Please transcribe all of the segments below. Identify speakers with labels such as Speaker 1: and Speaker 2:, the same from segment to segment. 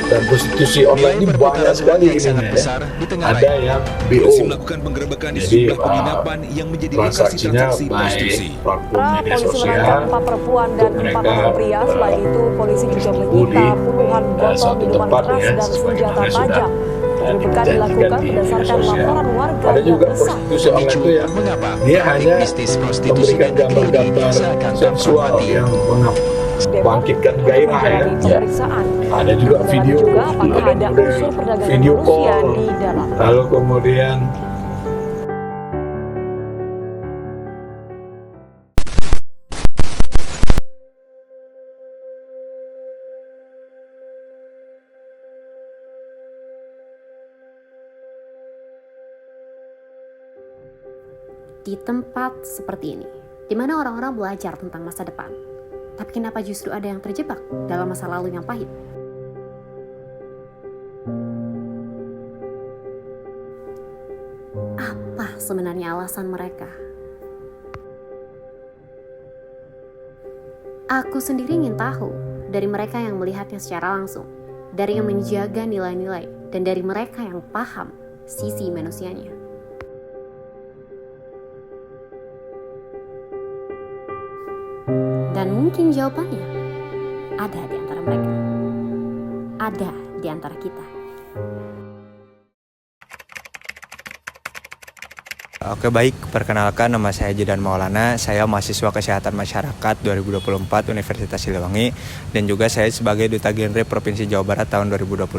Speaker 1: Dan prostitusi online ini banyak sekali ini ya. Ada yang BO,
Speaker 2: melakukan penggerebekan di
Speaker 1: jadi
Speaker 2: sejumlah penginapan yang menjadi lokasi
Speaker 1: transaksinya
Speaker 2: transaksi prostitusi.
Speaker 1: baik platform media
Speaker 3: Polisi
Speaker 1: sosial
Speaker 3: menangkap 4 perempuan dan 4
Speaker 1: mereka,
Speaker 3: orang pria. Selain itu, polisi juga menyita puluhan botol
Speaker 1: suatu
Speaker 3: minuman
Speaker 1: tempat
Speaker 3: keras
Speaker 1: ya,
Speaker 3: dan senjata
Speaker 1: sebagaimana sudah
Speaker 3: tajam. Penggerebekan dilakukan
Speaker 1: di media
Speaker 3: berdasarkan
Speaker 1: sosial.
Speaker 3: laporan warga
Speaker 1: Ada
Speaker 3: yang
Speaker 1: juga
Speaker 3: resah.
Speaker 1: prostitusi online itu ya,
Speaker 2: Mengapa
Speaker 1: dia
Speaker 2: praktik
Speaker 1: hanya
Speaker 2: bisnis prostitusi
Speaker 1: memberikan
Speaker 2: dan negeri
Speaker 1: gambar-gambar
Speaker 2: seakan tak
Speaker 1: seksual
Speaker 2: terobati.
Speaker 1: yang membangkitkan
Speaker 3: Depok
Speaker 1: gairah ya.
Speaker 3: menjalani pemeriksaan.
Speaker 1: Ada juga
Speaker 3: Mendalami
Speaker 1: video,
Speaker 3: juga apakah ada
Speaker 1: model
Speaker 3: unsur perdagangan
Speaker 1: video
Speaker 3: manusia
Speaker 1: call,
Speaker 3: di dalam.
Speaker 1: lalu kemudian
Speaker 4: Di tempat seperti ini, di mana orang-orang belajar tentang masa depan, tapi kenapa justru ada yang terjebak dalam masa lalu yang pahit? Apa sebenarnya alasan mereka? Aku sendiri ingin tahu dari mereka yang melihatnya secara langsung, dari yang menjaga nilai-nilai, dan dari mereka yang paham sisi manusianya. Dan mungkin jawabannya ada di antara mereka, ada di antara kita.
Speaker 5: Oke baik, perkenalkan nama saya Jidan Maulana, saya mahasiswa Kesehatan Masyarakat 2024 Universitas Siliwangi dan juga saya sebagai Duta Genre Provinsi Jawa Barat tahun 2022.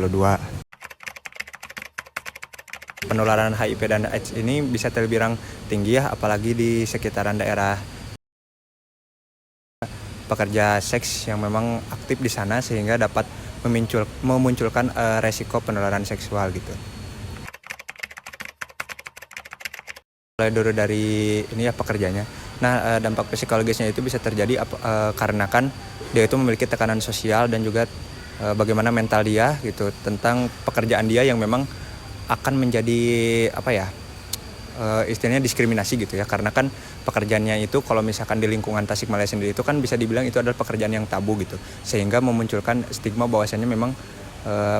Speaker 5: Penularan HIV dan AIDS ini bisa terbilang tinggi ya, apalagi di sekitaran daerah pekerja seks yang memang aktif di sana sehingga dapat memunculkan resiko penularan seksual gitu. Mulai dulu dari ini ya pekerjanya. Nah, dampak psikologisnya itu bisa terjadi karena kan dia itu memiliki tekanan sosial dan juga bagaimana mental dia gitu tentang pekerjaan dia yang memang akan menjadi istilahnya diskriminasi gitu ya, karena kan pekerjaannya itu kalau misalkan di lingkungan Tasikmalaya sendiri itu kan bisa dibilang itu adalah pekerjaan yang tabu gitu, sehingga memunculkan stigma bahwasannya memang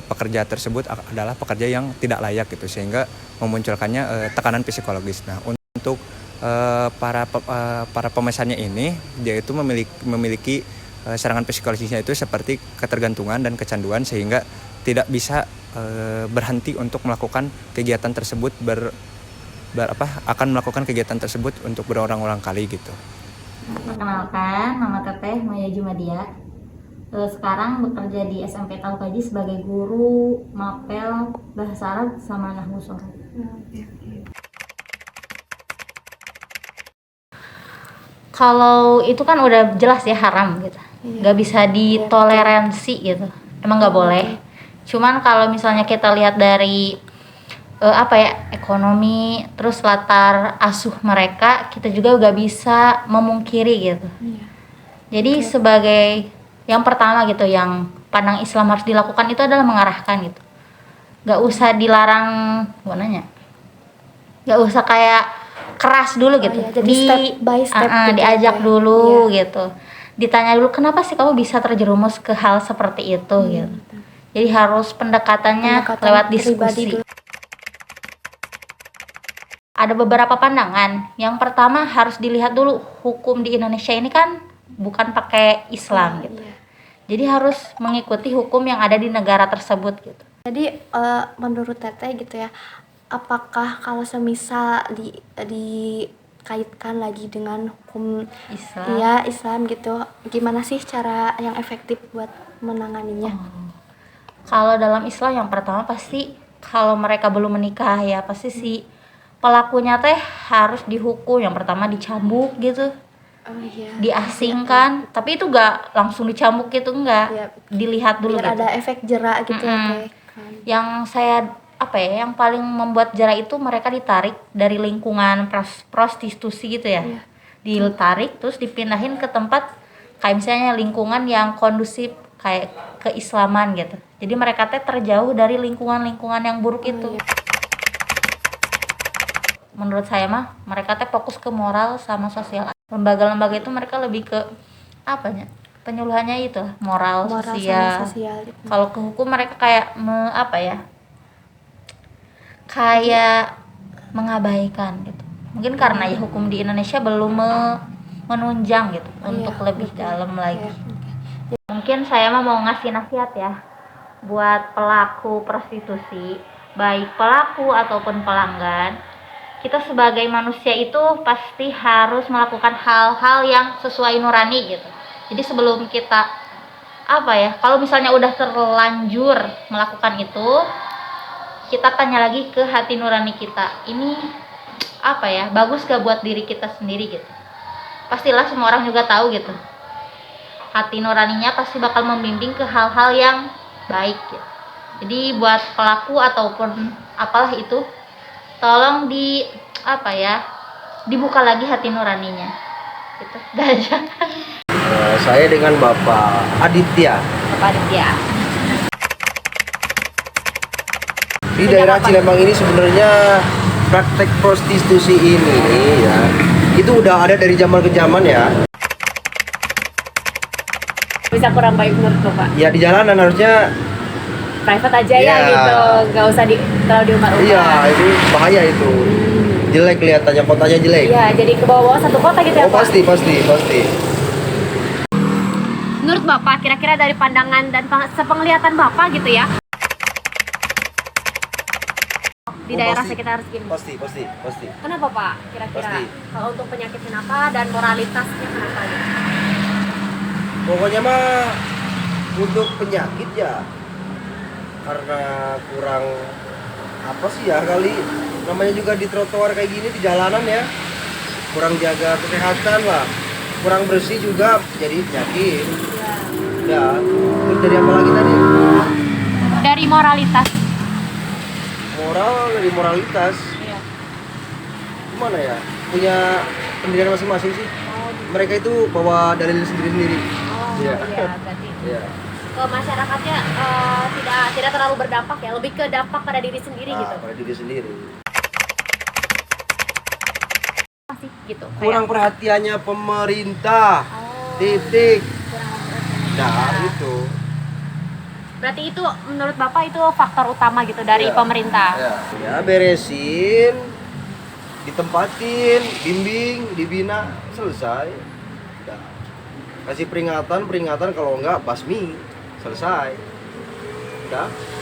Speaker 5: pekerja tersebut adalah pekerja yang tidak layak gitu, sehingga memunculkannya tekanan psikologis. Nah, untuk para pemesannya ini dia itu memiliki serangan psikologisnya itu seperti ketergantungan dan kecanduan, sehingga tidak bisa berhenti untuk melakukan kegiatan tersebut akan melakukan kegiatan tersebut untuk berulang-ulang kali gitu.
Speaker 6: Perkenalkan, nama Teteh Maya Jumadia. Sekarang bekerja di SMP Taukaji sebagai guru mapel bahasa Arab sama nahwu shoroh. Kalau itu kan udah jelas ya haram gitu, nggak bisa ditoleransi gitu, emang nggak boleh. Cuman kalau misalnya kita lihat dari ekonomi, terus latar asuh mereka, kita juga gak bisa memungkiri gitu. Jadi sebagai yang pertama gitu, yang pandang Islam harus dilakukan itu adalah mengarahkan gitu. Gak usah dilarang, gak usah kayak keras dulu gitu.
Speaker 7: Jadi step by step gitu,
Speaker 6: diajak dulu gitu. Ditanya dulu kenapa sih kamu bisa terjerumus ke hal seperti itu gitu. Jadi harus pendekatannya lewat diskusi. Ada beberapa pandangan. Yang pertama harus dilihat dulu hukum di Indonesia ini kan bukan pakai Islam gitu. Jadi harus mengikuti hukum yang ada di negara tersebut gitu.
Speaker 7: Jadi menurut Teteh gitu ya, apakah kalau semisal dikaitkan lagi dengan hukum Islam gitu, gimana sih cara yang efektif buat menanganinya?
Speaker 6: Kalau dalam Islam yang pertama pasti kalau mereka belum menikah ya pasti si pelakunya teh harus dihukum. Yang pertama dicambuk gitu, diasingkan, tapi itu gak langsung dicambuk gitu, enggak, dilihat dulu
Speaker 7: biar
Speaker 6: gitu.
Speaker 7: ada efek jerak gitu.
Speaker 6: Yang saya apa ya, yang paling membuat jera itu mereka ditarik dari lingkungan prostitusi gitu ya.
Speaker 7: Iya.
Speaker 6: Ditarik terus dipindahin ke tempat kayak misalnya lingkungan yang kondusif kayak keislaman gitu. Jadi mereka teh terjauh dari lingkungan-lingkungan yang buruk itu.
Speaker 7: Iya.
Speaker 6: Menurut saya mah mereka teh fokus ke moral sama sosial. Lembaga-lembaga itu mereka lebih ke apanya? Penyuluhannya itu moral
Speaker 7: Sama
Speaker 6: sosial.
Speaker 7: sosial gitu.
Speaker 6: Kalau ke hukum mereka kayak apa ya? Kayak mengabaikan gitu. Mungkin karena ya hukum di Indonesia belum menunjang gitu untuk lebih dalam lagi.
Speaker 7: Iya.
Speaker 6: Mungkin saya mah mau ngasih nasihat ya buat pelaku prostitusi, baik pelaku ataupun pelanggan. Kita sebagai manusia itu pasti harus melakukan hal-hal yang sesuai nurani gitu. Jadi sebelum kita apa ya, kalau misalnya udah terlanjur melakukan itu, kita tanya lagi ke hati nurani kita, ini apa ya, bagus gak buat diri kita sendiri gitu. Pastilah semua orang juga tahu gitu, hati nuraninya pasti bakal membimbing ke hal-hal yang baik gitu. Jadi buat pelaku ataupun apalah itu, tolong dibuka lagi hati nuraninya gitu. Udah aja.
Speaker 8: Saya dengan Bapak Aditya
Speaker 6: Bapak Aditya.
Speaker 8: di daerah Cilembang ini. Sebenarnya praktek prostitusi ini ya itu udah ada dari zaman ke zaman ya.
Speaker 3: Bisa kurang baik menurut Bapak?
Speaker 8: Ya di jalanan harusnya.
Speaker 3: Private aja ya
Speaker 8: Iya.
Speaker 3: gitu, nggak usah terlalu diumbar-umbar.
Speaker 8: Iya, itu bahaya itu. Jelek kelihatannya, kotanya jelek.
Speaker 3: Iya, jadi ke bawah-bawah satu kota gitu ya
Speaker 8: Oh
Speaker 3: Pak?
Speaker 8: pasti.
Speaker 3: Menurut Bapak, kira-kira dari pandangan dan sepenglihatan Bapak gitu ya, di daerah
Speaker 8: Pasti.
Speaker 3: sekitar sini.
Speaker 8: Pasti.
Speaker 3: Kenapa Pak? Kira-kira
Speaker 8: Pasti.
Speaker 3: kalau untuk penyakit kenapa dan moralitasnya kenapa gitu?
Speaker 8: Pokoknya mah untuk penyakit ya karena kurang apa sih ya kali, namanya juga di trotoar kayak gini di jalanan ya, kurang jaga kesehatan lah, kurang bersih juga jadi penyakit. Ya, terus dari apa lagi tadi?
Speaker 3: Dari moralitas.
Speaker 8: Dari moralitas.
Speaker 3: Iya.
Speaker 8: Gimana ya? Punya pendirian masing-masing sih. Mereka itu bawa dalil sendiri-sendiri.
Speaker 3: Oh
Speaker 8: Iya.
Speaker 3: iya, berarti
Speaker 8: Iya.
Speaker 3: ke masyarakatnya tidak terlalu berdampak ya, lebih ke dampak pada diri sendiri gitu.
Speaker 8: Pada diri sendiri.
Speaker 3: Masih gitu.
Speaker 8: Kurang perhatiannya pemerintah. Titik. Nah, itu.
Speaker 3: Berarti itu menurut Bapak itu faktor utama gitu dari
Speaker 8: Iya.
Speaker 3: pemerintah.
Speaker 8: Ya, beresin, ditempatin, bimbing, dibina, selesai. Udah. Kasih peringatan kalau enggak basmi, selesai. Udah.